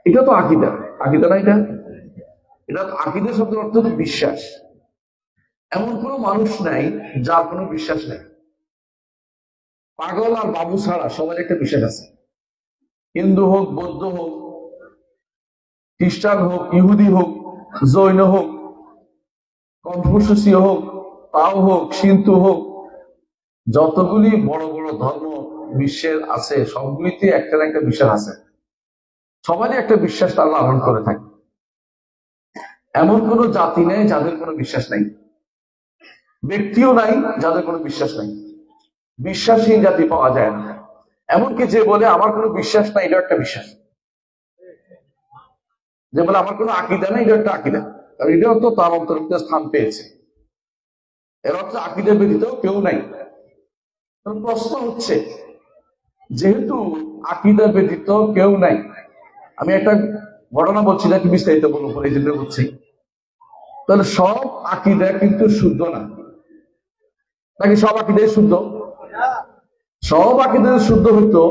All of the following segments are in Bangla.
এটা তো আকীদা, আকীদা না? এটা এটা আকীদা শব্দের অর্থ হলো বিশ্বাস। এমন কোনো মানুষ নাই যার কোনো বিশ্বাস নাই। পাগল আর বাবু ছাড়া সবার একটা বিশ্বাস আছে। হিন্দু হোক, বৌদ্ধ হোক, খ্রিস্টান হোক, ইহুদি হোক, জৈন হোক, কনফুসীয় হোক, তাও হোক, সিন্তু হোক, যতগুলি বড় বড় ধর্ম বিশ্বের আছে সবগুলিতে একটা না একটা বিশ্বাস আছে। সবারই একটা বিশ্বাস তারা লালন করে থাকে। এমন কোন জাতি নেই যাদের কোনো বিশ্বাস নাই, ব্যক্তিও নাই যাদের কোনো বিশ্বাস নাই। বিশ্বাসহীন জাতি পাওয়া যায় না। এমনকি যে বলে আমার কোনো বিশ্বাস নাই, এটা একটা বিশ্বাস। যে বলে আমার কোনো আকীদা নাই, এটা একটা আকীদা। কারণ এটাও তো তার অন্তর্ভুক্ত স্থান পেয়েছে। এর অর্থ আকীদা ব্যতীত কেউ নাই। প্রশ্ন হচ্ছে, যেহেতু আকীদা ব্যতীত কেউ নাই, আমি একটা ঘটনা বলছি না, কি বিস্তারিত বলবো এই জন্য বলছি, তাহলে সব আকীদা কিন্তু শুদ্ধ না, নাকি সব আকীদাই শুদ্ধ? সব আকীদা শুদ্ধ হইতো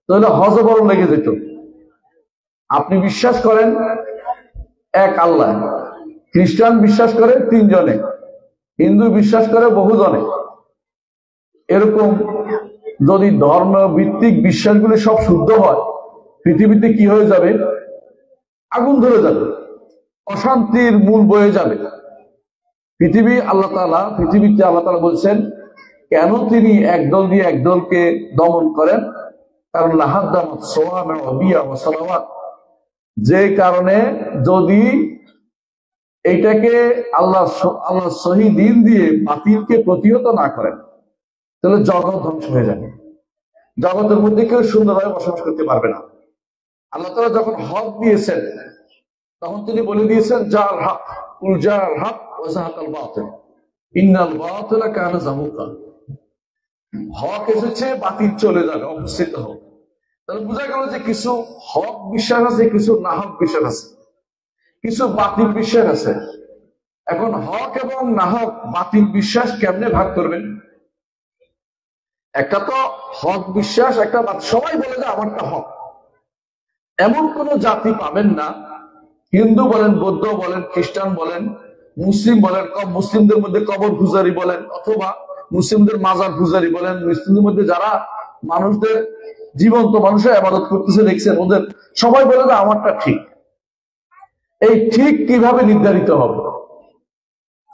তাহলে হজবরণ লেগে যেত। আপনি বিশ্বাস করেন এক আল্লাহ, খ্রিস্টান বিশ্বাস করে 3 জনে, হিন্দু বিশ্বাস করে বহুজনে। এরকম যদি ধর্ম ভিত্তিক বিশ্বাসগুলি সব শুদ্ধ হয়, পৃথিবীতে কি হয়ে যাবে? আগুন ধরে যাবে, অশান্তির মূল বয়ে যাবে। পৃথিবীতে আল্লাহ তাআলা বলছেন কেন তিনি একদল দিয়ে একদলকে দমন করেন? কারণ যে কারণে যদি এইটাকে আল্লাহ সহি দিন দিয়ে বাতিলকে প্রতিহত না করেন, তাহলে জগৎ ধ্বংস হয়ে যাবে। জগতের মধ্যে কেউ সুন্দরভাবে বসবাস করতে পারবে না। আল্লাহ তাআলা যখন হক দিয়েছেন তখন তিনি বলে দিয়েছেন জাল হক, কুল জাল হক ওয়া যাহাকাল বাতিল ইন্নাল বাতিলা কানা যাহুকা। হক এসেছে, বাতিল চলে যাবে, অবস্থিত হোক। তাহলে বোঝা গেল যে কিছু হক বিশ্বাস আছে, কিছু না হক বিশ্বাস আছে, কিছু বাতিল বিশ্বাস আছে। এখন হক এবং না হক বাতিল বিশ্বাস কেমনে ভাগ করবেন? একটা তো হক বিশ্বাস, একটা সবাই বলে যে আমারটা হক। এমন কোন জাতি পাবেন না, হিন্দু বলেন, বৌদ্ধ বলেন, খ্রিস্টান বলেন, মুসলিম বলেন, মুসলিমদের মধ্যে কবর পূজারি বলেন, অথবা মুসলিমদের মাজার পূজারি বলেন, মুসলিমদের মধ্যে যারা মানুষদের জীবন্ত মানুষের ইবাদত করতেছে দেখছেন, ওদের সবাই বলে যে আমারটা ঠিক। এই ঠিক কিভাবে নির্ধারিত হবে?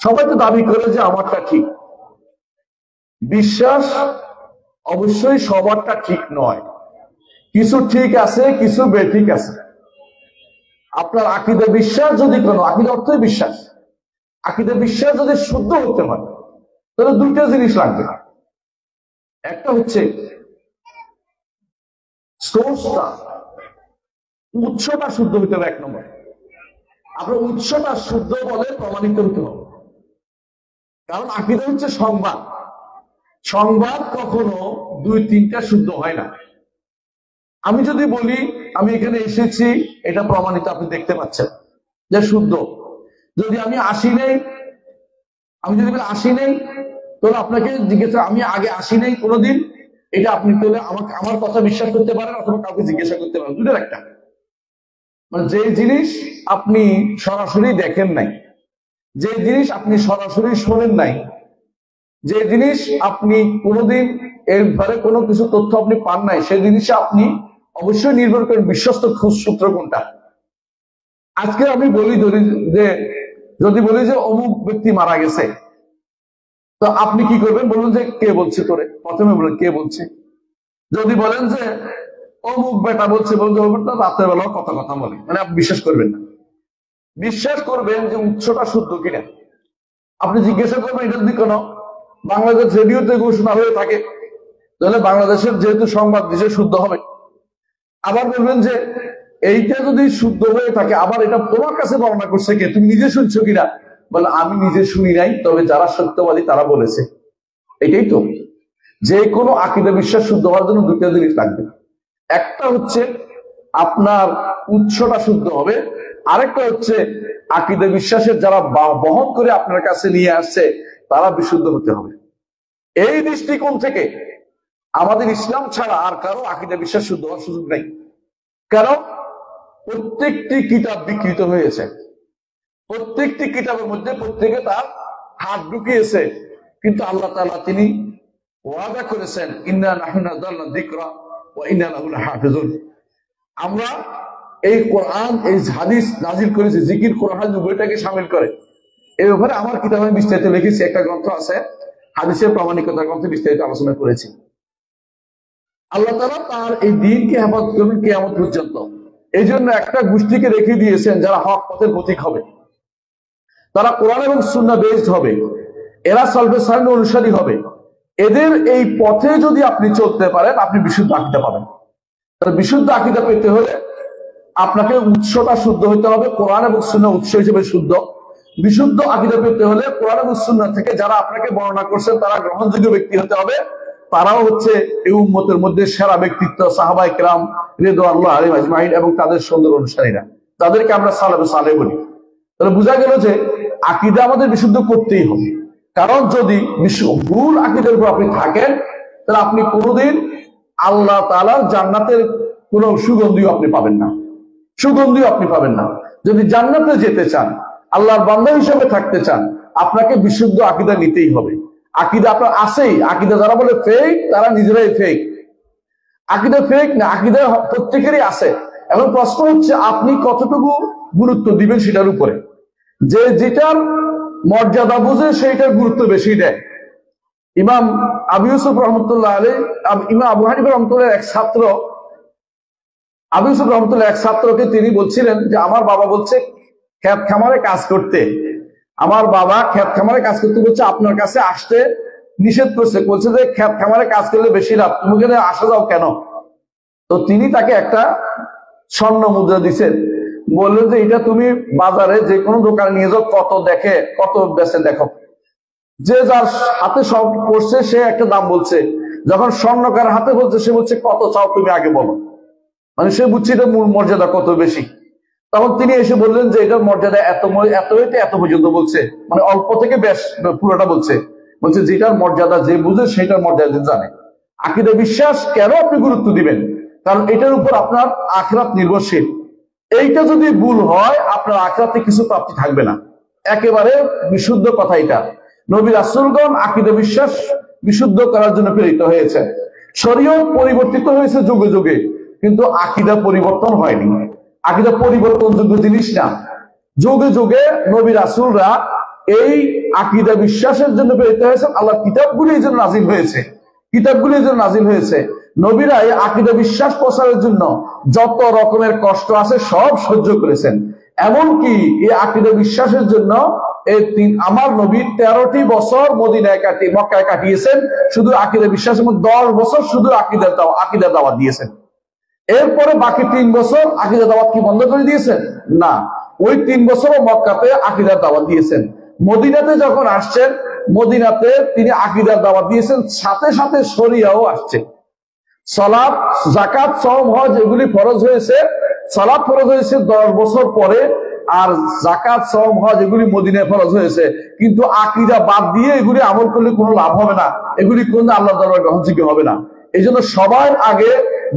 সবাই তো দাবি করে যে আমারটা ঠিক। বিশ্বাস অবশ্যই সবারটা ঠিক নয়, কিছু ঠিক আছে, কিছু বেঠিক আছে। আপনার আকীদা বিশ্বাস যদি কোনো, আকীদা অর্থই বিশ্বাস, আকীদা বিশ্বাস যদি শুদ্ধ হতে হয় তাহলে 2টা জিনিস লাগবে। একটা হচ্ছে সোর্সটা, উৎসটা শুদ্ধ হতে হবে। 1 নম্বর, আপনার উৎসটা শুদ্ধ বলে প্রমাণিত হতে হবে। কারণ আকীদা হচ্ছে সংবাদ, সংবাদ কখনো 2-3টা শুদ্ধ হয় না। আমি যদি বলি আমি এখানে এসেছি, এটা প্রমাণিত, আপনি দেখতে পাচ্ছেন যে শুদ্ধ। যদি আমি আসি নেই, আমি যদি বলি আসি নেই, তাহলে আপনাকে জিজ্ঞাসা আমি আগে আসি নেই কোনোদিন, এটা আপনি তাহলে আমাকে আমার কথা বিশ্বাস করতে পারেন অথবা কাউকে জিজ্ঞাসা করতে পারেন। 2টার একটা। মানে যে জিনিস আপনি সরাসরি দেখেন নাই, যে জিনিস আপনি সরাসরি শোনেন নাই, যে জিনিস আপনি কোনোদিন এর ব্যাপারে কোনো কিছু তথ্য আপনি পান নাই, সেই জিনিসে আপনি অবশ্যই নির্ভর করেন বিশ্বস্ত সূত্র কোনটা। আজকে আমি বলি যদি বলি যে অমুক ব্যক্তি মারা গেছে, তো আপনি কি করবেন? বলবেন যে কে বলছে তোরে, প্রথমে বলেন কে বলছে। যদি বলেন যে অমুক বেটা বলছে, বলতে রাতের বেলা কথা বলে, মানে আপনি বিশ্বাস করবেন না। বিশ্বাস করবেন যে উৎসটা শুদ্ধ কিনা। আপনি জিজ্ঞাসা করবেন এটা যদি কোনো বাংলাদেশ রেডিওতে ঘোষণা হয়ে থাকে, তাহলে বাংলাদেশের যেহেতু সংবাদ দিছে শুদ্ধ হবে। আবার বলবেন যে এইটা যদি শুদ্ধ হয়ে থাকে, আবার এটা তোমার কাছে বর্ণনা করছে কে, তুমি নিজে শুনছো কিনা? বলে আমি নিজে শুনি নাই, তবে যারা সত্যবাদী তারা বলেছে। এটাই তো, যে কোনো আকীদা বিশ্বাস শুদ্ধ হওয়ার জন্য 2টা জিনিস লাগবে। একটা হচ্ছে আপনার উৎসটা শুদ্ধ হবে, আরেকটা হচ্ছে আকীদা বিশ্বাসের যারা বহন করে আপনার কাছে নিয়ে আসছে তারা বিশুদ্ধ হতে হবে। এই দৃষ্টিকোণ থেকে আমাদের ইসলাম ছাড়া আর কারো আকীদা বিশ্বাস শুদ্ধ হওয়ার সুযোগ নেই। কারণ প্রত্যেকটি কিতাব বিকৃত হয়েছে, প্রত্যেকটি কিতাবের মধ্যে প্রত্যেকে তার হাত ঢুকিয়েছে, কিন্তু আল্লাহ তাআলা তিনি ওয়াদা করেছেন ইন্না নাহনু নাযালনা যিকরা ওয়া ইন্না লাহু লাহাফিজুন। আমরা এই কোরআন এই হাদিস নাজিল করেছি, জিকির কোরআন বইটাকে শামিল করে। এই ব্যাপারে আমার কিতাবে আমি বিস্তারিত লিখেছি, একটা গ্রন্থ আছে হাদিসের প্রামাণিকতার গ্রন্থে বিস্তারিত আলোচনা করেছি। আল্লাহ তাআলা তার এই দ্বীনকে হেফাজত করবেন কিয়ামত পর্যন্ত। এই জন্য একটা গোষ্ঠীকে রেখে দিয়েছেন যারা হক পথের প্রতীক হবে, তারা কোরআন এবং সুন্নাহ বেসড হবে, এরা সালফে সালেহীন অনুসারী হবে। এদের এই পথে যদি আপনি চলতে পারেন, আপনি বিশুদ্ধ আকীদা পাবেন। তাহলে বিশুদ্ধ আকীদা পেতে হলে আপনাকে উৎসটা শুদ্ধ হতে হবে, কোরআন এবং সুন্নাহ উৎস হিসেবে শুদ্ধ। বিশুদ্ধ আকীদা পেতে হলে কোরআন এবং সুন্নাহ থেকে যারা আপনাকে বর্ণনা করছেন তারা গ্রহণযোগ্য ব্যক্তি হতে হবে। তারাও হচ্ছে এই উম্মতের মধ্যে সেরা ব্যক্তিত্ব, সাহাবায়ে কেরাম রিদওয়ানুল্লাহি আলাইহিম আজমাইন এবং তাদের সুন্দর অনুসারীরা, তাদেরকে আমরা সালাফে সালেহ বলি। তাহলে বোঝা গেল যে আকীদা আমাদের বিশুদ্ধ করতেই হবে। কারণ যদি ভুল আকীদার উপর আপনি থাকেন, তাহলে আপনি কোনোদিন আল্লাহ তাআলার জান্নাতের কোন সুগন্ধিও আপনি পাবেন না, সুগন্ধিও আপনি পাবেন না। যদি জান্নাতে যেতে চান, আল্লাহর বান্দা হিসেবে থাকতে চান, আপনাকে বিশুদ্ধ আকীদা নিতেই হবে। আকীদা আপনার আছেই, আকীদা যারা বলে ফেক তারা নিজেরাই ফেক। আকীদা ফেক না, আকীদা প্রত্যেকেরই আছে। এখন প্রশ্ন হচ্ছে আপনি কতটুকু গুরুত্ব দিবেন সেটার উপরে। যে যেটার মর্যাদা বুঝে সেইটার গুরুত্ব বেশি দেয়। ইমাম আবু ইউসুফ রহমতুল্লাহ আলাইহি, ইমাম আবু হানিফা রহমতুল্লাহ এক ছাত্র, আবু ইউসুফ রহমতুল্লাহ এক ছাত্রকে তিনি বলছিলেন যে আমার বাবা বলছে ক্ষেত খামারে কাজ করতে, আমার বাবা ক্ষেত খামারে কাজ করতে বলছে, আপনার কাছে আসতে নিষেধ করছে, বলছে যে ক্ষেত খামারে কাজ করলে বেশি লাভ, তুমি কেন আসা যাও কেন? তো তিনি তাকে একটা স্বর্ণ মুদ্রা দিচ্ছেন, বললেন যে এটা তুমি বাজারে যে কোনো দোকানে নিয়ে যাও, কত দেখে কত বেচে দেখো। যে যার হাতে সব পড়ছে সে একটা দাম বলছে, যখন স্বর্ণকার হাতে বলছে সে বলছে কত চাও তুমি আগে বলো। মানে সে বুঝছে এটা মর্যাদা কত বেশি। তখন তিনি এসে বললেন যে এটার মর্যাদা এত এত হইতে এত পর্যন্ত বলছে, মানে অল্প থেকে বেশ পুরোটা বলছে। বলছে যেটার মর্যাদা যে বুঝে সেটার মর্যাদা জানে। আকীদা বিশ্বাস কেন আপনি গুরুত্ব দিবেন? কারণ এটার উপর আপনার আখিরাত নির্ভরশীল। এইটা যদি ভুল হয় আপনার আখিরাতে কিছু প্রাপ্তি থাকবে না। একেবারে বিশুদ্ধ কথা এটা। নবী রাসূলগণ আকীদা বিশ্বাস বিশুদ্ধ করার জন্য প্রেরিত হয়েছে। শরীয়ত পরিবর্তিত হয়েছে যুগে যুগে, কিন্তু আকীদা পরিবর্তন হয়নি। আকীদা পরিবর্তনযোগ্য জিনিস না। যুগে যুগে নবী রাসূলরা এই আকীদা বিশ্বাসের জন্য প্রেরিত হয়েছেন। আল্লাহর কিতাবগুলি এই জন্য নাজিল হয়েছে, কিতাবগুলি এই জন্য নাজিল হয়েছে। নবীরা এই আকীদা বিশ্বাস প্রচারের জন্য যত রকমের কষ্ট আছে সব সহ্য করেছেন। এমনকি এই আকীদা বিশ্বাসের জন্য আমার নবী 13টি বছর মক্কায় কাটিয়েছেন, শুধু আকীদা বিশ্বাসের মধ্যে 10 বছর শুধু আকীদা দাওয়াত দিয়েছেন। এরপরে বাকি 3 বছর আকীদা দাওয়াত কি বন্ধ করে দিয়েছেন? না, ওই 3 বছরও মক্কাতে আকীদার দাওয়াত দিয়েছেন। মদিনাতে যখন আসছেন, মদিনাতে তিনি আকীদার দাওয়াত দিয়েছেন, সাথে সাথে শরিয়াও আসছে। সালাত, যাকাত, সওম, হজ এগুলি ফরজ হয়েছে। সালাত ফরজ হয়েছে 10 বছর পরে, আর যাকাত, সওম, হজ এগুলি মদিনায় ফরজ হয়েছে। কিন্তু আকীদা বাদ দিয়ে এগুলি আমল করলে কোনো লাভ হবে না, এগুলি কোন আল্লাহর দরবারে গ্রহণযোগ্য হবে না। এই জন্য সবার আগে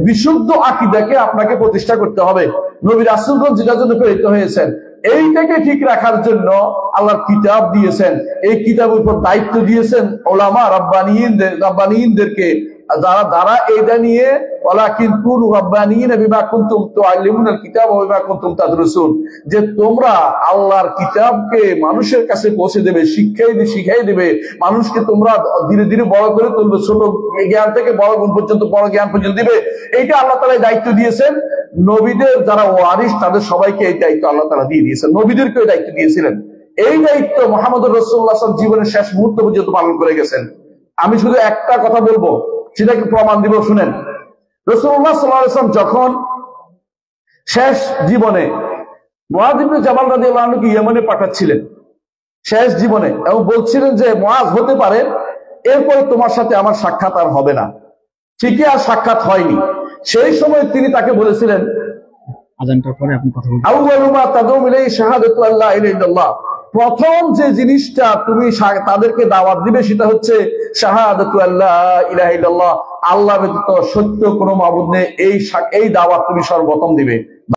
বিশুদ্ধ আকীদাকে আপনাকে প্রতিষ্ঠা করতে হবে। নবী রাসূলগণ যেটার জন্য প্রেরিত হয়েছেন এইটাকে ঠিক রাখার জন্য আল্লাহর কিতাব দিয়েছেন। এই কিতাবের উপর দায়িত্ব দিয়েছেন উলামা রাব্বানিয়িনদেরকে, যারা এটা নিয়ে ওয়ালাকিন কুনু রাব্বানিয়িনা বিমা কুনতুম তুআল্লিমুনাল কিতাব ওয়া বিমা কুনতুম তাদরুসুন, যে তোমরা আল্লাহর কিতাবকে মানুষের কাছে পৌঁছে দেবে, শিখাই দেবে মানুষকে। তোমরা ধীরে ধীরে বড় করে তুলবে, ছোট জ্ঞান থেকে বড় গুণ পর্যন্ত, বড় জ্ঞান পর্যন্ত দিবে। এইটা আল্লাহ তাআলা দায়িত্ব দিয়েছেন। নবীদের যারা ওয়ারিস তাদের সবাইকে এই দায়িত্ব আল্লাহ তাআলা দিয়ে দিয়েছেন, নবীদেরকে এই দায়িত্ব দিয়েছিলেন। এই দায়িত্ব মুহাম্মদুর রাসূলুল্লাহ সাল্লাল্লাহু আলাইহি ওয়াসাল্লাম জীবনের শেষ মুহূর্ত পর্যন্ত পালন করে গেছেন। আমি শুধু একটা কথা বলবো, সেটাকে প্রমাণ দিব, শুনেন। রাসূলুল্লাহ সাল্লাল্লাহু আলাইহি ওয়াসাল্লাম যখন শেষ জীবনে মুআয ইবনে জাবাল রাদিয়াল্লাহু আনহুকে ইয়েমেনে পাঠাচ্ছিলেন শেষ জীবনে, এবং বলছিলেন যে মুআয হতে পারে এরপরে তোমার সাথে আমার সাক্ষাৎ আর হবে না। ঠিকই আর সাক্ষাৎ হয়নি। সেই সময় তিনি তাকে বলেছিলেন আযানটার পরে আপনি কথা বলুন, আউয়ালু মা তাদউ ইলাইহি শাহাদাতু আল্লা ইলাহা ইল্লাল্লাহ, প্রথম যে জিনিসটা তুমি তাদেরকে দাওয়াত দিবে সেটা হচ্ছে শাহাদাতু আল্লা ইলাহা ইল্লাল্লাহ, আল্লাহ ব্যতীত সত্য কোনো মাবুদ নেই। এই দাওয়াত তুমি সর্বপ্রথম দিবে।